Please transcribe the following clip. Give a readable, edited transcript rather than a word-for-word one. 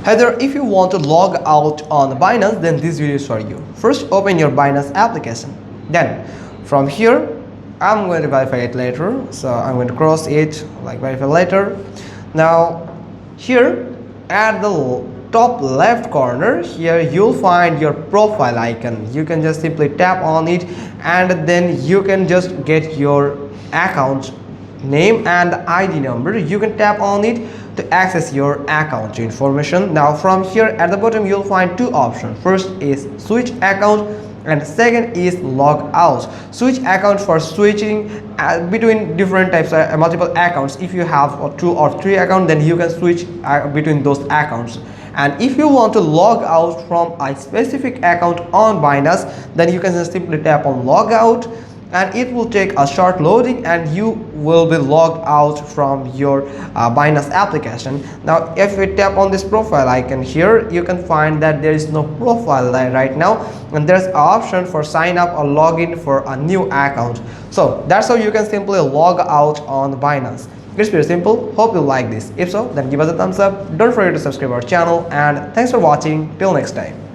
Heather, if you want to log out on Binance, then this video is for you. First, open your Binance application. Then, from here, I'm going to verify it later. So I'm going to cross it like verify later. Now, here at the top left corner, here you'll find your profile icon. You can just simply tap on it, and then you can just get your account name and ID number. You can tap on it to access your account information. Now from here at the bottom you'll find two options. First is switch account and second is log out. Switch account for switching between different types of multiple accounts. If you have 2 or 3 accounts, then you can switch between those accounts. And if you want to log out from a specific account on Binance, then you can just simply tap on log out, and it will take a short loading and you will be logged out from your Binance application. Now if we tap on this profile icon here, you can find that there is no profile right now, and there's an option for sign up or login for a new account. So that's how you can simply log out on Binance. It's pretty simple. Hope you like this. If so, then give us a thumbs up. Don't forget to subscribe our channel, and thanks for watching. Till next time.